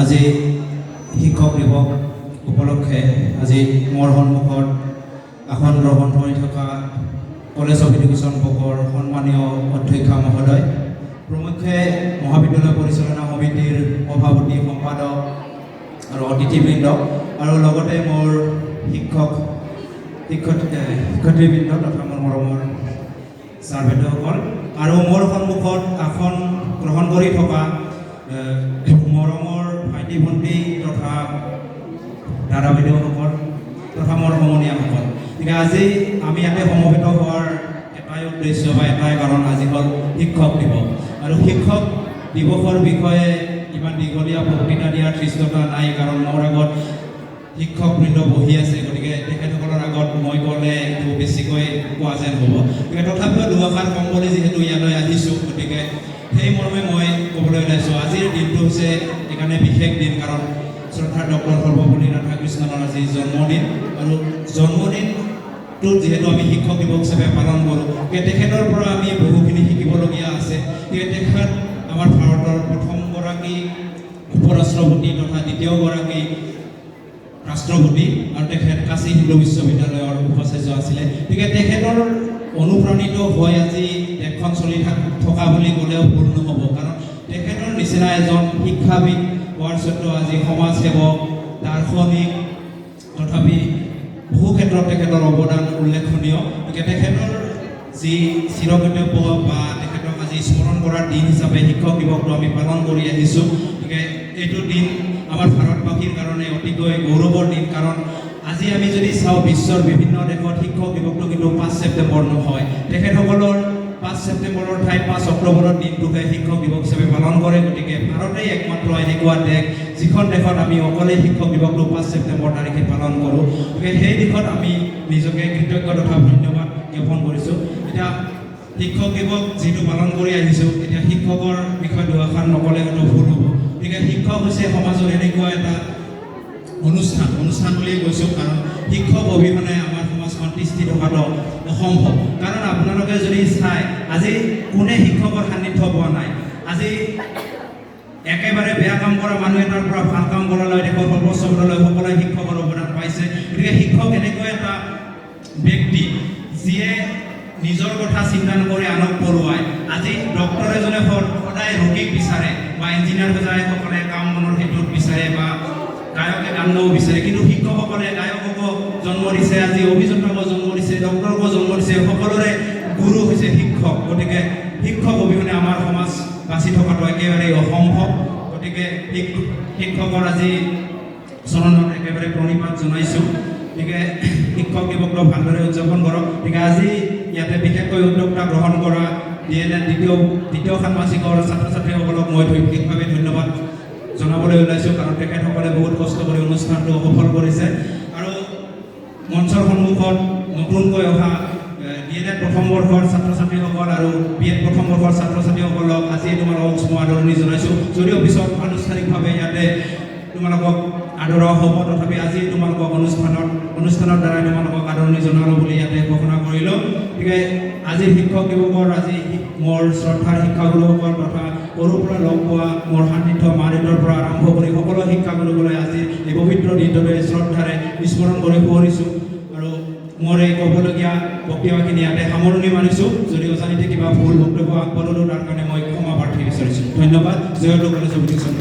আজি শিক্ষক দিৱস উপলক্ষে আজি মোৰ সন্মুখত আসন গ্ৰহণ কৰি থকা কলেজ অফ এডুকেশ্যন ব্লকৰ সন্মানীয় অধ্যক্ষা মহোদয়, প্ৰমুখ্যে মহাবিদ্যালয় পৰিচালনা সমিতিৰ সভাপতি সম্পাদক আৰু অতিথিবৃন্দ, আৰু লগতে মোৰ শিক্ষয়িত্ৰীবৃন্দ তথা মোৰ মৰমৰ ছাৰ বাইদেউসকল, আৰু মোৰ সন্মুখত আসন গ্ৰহণ কৰি থকা মৰমৰ ভাইটি ভণ্টি তথা দাদা বাইদেউসকল তথা মোৰ সমনীয়াসকল। গতিকে আজি আমি ইয়াতে সমবেত হোৱাৰ এটাই উদ্দেশ্য বা এটাই কাৰণ, আজি হ'ল শিক্ষক দিৱস। আৰু শিক্ষক দিৱসৰ বিষয়ে ইমান দীঘলীয়া বক্তৃতা দিয়াৰ ধৃষ্টতা নাই, কাৰণ মোৰ আগত শিক্ষকবৃন্দ বহি আছে, গতিকে তেখেতসকলৰ আগত মই ক'লে এইটো বেছিকৈ কোৱা যেন হ'ব। গতিকে তথাপিও দুআষাৰ কম বুলি যিহেতু ইয়ালৈ আহিছোঁ, গতিকে সেই মৰ্মে মই ক'বলৈ ওলাইছোঁ। আজিৰ দিনটো হৈছে সেইকাৰণে বিশেষ দিন, কাৰণ শ্ৰদ্ধাৰ ডক্টৰ সৰ্বপল্লী ৰাধাকৃষ্ণনৰ আজি জন্মদিন, আৰু জন্মদিনটোত যিহেতু আমি শিক্ষক দিৱস হিচাপে পালন কৰোঁ, গতিকে তেখেতৰ পৰা আমি বহুখিনি শিকিবলগীয়া আছে। গতিকে তেখেত আমাৰ ভাৰতৰ প্ৰথমগৰাকী উপৰাষ্ট্ৰপতি তথা দ্বিতীয়গৰাকী ৰাষ্ট্ৰপতি, আৰু তেখেত কাশী হিন্দু বিশ্ববিদ্যালয়ৰ উপাচাৰ্য আছিলে। গতিকে তেখেতৰ অনুপ্ৰাণিত হৈ আজি দেশখন চলি থকা বুলি ক'লেও ভুল নহ'ব, কাৰণ তেখেতৰ নিচিনা এজন শিক্ষাবিদ হোৱাৰ স্বত্বেও আজি সমাজসেৱক, দাৰ্শনিক, তথাপি বহু ক্ষেত্ৰত তেখেতৰ অৱদান উল্লেখনীয়। গতিকে তেখেতৰ যি চিৰকৰ্তব্য বা তেখেতক আজি স্মৰণ কৰাৰ দিন হিচাপে শিক্ষক দিৱসটো আমি পালন কৰি আহিছোঁ। গতিকে এইটো দিন আমাৰ ভাৰতবাসীৰ কাৰণে অতিকৈ গৌৰৱৰ দিন, কাৰণ আজি আমি যদি চাওঁ বিশ্বৰ বিভিন্ন দেশত শিক্ষক দিৱসটো কিন্তু 5 ছেপ্টেম্বৰ নহয়, তেখেতসকলৰ 5 ছেপ্টেম্বৰৰ ঠাইত 5 অক্টোবৰৰ দিনটোকে শিক্ষক দিৱস হিচাপে পালন কৰে। গতিকে ভাৰতেই একমাত্ৰ এনেকুৱা দেশ যিখন দেশত আমি অকলেই শিক্ষক দিৱসটো 5 ছেপ্টেম্বৰ তাৰিখে পালন কৰোঁ। গতিকে সেই দিশত আমি নিজকে কৃতজ্ঞ তথা ধন্যবাদ জ্ঞাপন কৰিছোঁ। এতিয়া শিক্ষক দিৱস যিটো পালন কৰি আহিছোঁ, এতিয়া শিক্ষকৰ বিষয়ে দুআষাৰ নক'লে হয়তো ভুল হ'ব। গতিকে শিক্ষক হৈছে সমাজৰ এনেকুৱা এটা অনুষ্ঠান বুলিয়ে কৈছোঁ, কাৰণ শিক্ষক অবিহনে আমাৰ সমাজখন তিষ্ঠি থকাটো অসম্ভৱ। কাৰণ আপোনালোকে যদি চায়, আজি কোনে শিক্ষকৰ সান্নিধ্য পোৱা নাই? আজি একেবাৰে বেয়া কাম কৰা মানুহ এটাৰ পৰা ভাল কাম কৰালৈ দেশৰ সৰ্বোচ্চলৈ সকলোৱে শিক্ষকৰ অৱদান পাইছে। গতিকে শিক্ষক এনেকুৱা এটা ব্যক্তি যিয়ে নিজৰ কথা চিন্তা নকৰি আনক পঢ়ুৱায়। আজি ডক্টৰ এজনে সদায় ৰোগীক বিচাৰে, বা ইঞ্জিনিয়াৰ সকলে কাম মনৰ ক্ষেত্ৰত বিচাৰে, বা গায়কে গান গাব বিচাৰে, কিন্তু শিক্ষকসকলে গায়ককো জন্ম দিছে, আজি অভিযন্তাকো জন্ম দিছে, ডক্টৰকো জন্ম দিছে, সকলোৰে গুৰু হৈছে শিক্ষক। গতিকে শিক্ষক অবিহনে আমাৰ সমাজ বাচি থকাটো একেবাৰে অসম্ভৱ। গতিকে শিক্ষকৰ আজি চৰণত একেবাৰে প্ৰণিপাত জনাইছোঁ। গতিকে শিক্ষক দিৱসটো ভালদৰে উদযাপন কৰক। গতিকে আজি ইয়াতে বিশেষকৈ উদ্যোক্তা গ্ৰহণ কৰা DNN দ্বিতীয় ষান্মাসিকৰ ছাত্ৰ ছাত্ৰীসকলক মই বিশেষভাৱে ধন্যবাদ জনাবলৈ ওলাইছোঁ, কাৰণ তেখেতসকলে বহুত কষ্ট কৰি অনুষ্ঠানটো সফল কৰিছে। আৰু মঞ্চৰ সন্মুখত নতুনকৈ অহা DNN প্ৰথম বৰ্ষৰ ছাত্ৰ ছাত্ৰীসকল আৰু BEd প্ৰথম বৰ্ষৰ ছাত্ৰ ছাত্ৰীসকলক আজি তোমালোকক আদৰণি জনাইছোঁ। যদিও পিছত আনুষ্ঠানিকভাৱে ইয়াতে তোমালোকক আদৰা হ'ব, তথাপি আজি তোমালোকক অনুষ্ঠানৰ দ্বাৰাই তোমালোকক আদৰণি জনালোঁ বুলি ইয়াতে ঘোষণা কৰিলোঁ। গতিকে আজি শিক্ষক দিৱসৰ আজি মোৰ শ্ৰদ্ধাৰ শিক্ষাগুৰুসকল তথা সৰুৰ পৰা লগ পোৱা মোৰ সান্নিধ্য মা দেউতাৰ পৰা আৰম্ভ কৰি সকলো শিক্ষাগুৰুসকলে আজি এই পবিত্ৰ দিনটোতে শ্ৰদ্ধাৰে স্মৰণ কৰি শুৱৰিছোঁ। আৰু মোৰ এই ক'বলগীয়া বক্তব্যখিনি ইয়াতে সামৰণি মাৰিছোঁ। যদি অজানিতে কিবা ভুল বক্তব্য আগবঢ়ালোঁ, তাৰ কাৰণে মই ক্ষমা প্ৰাৰ্থী বিচাৰিছোঁ। ধন্যবাদ। জয় কলেজ অফ এডুকেশ্যন।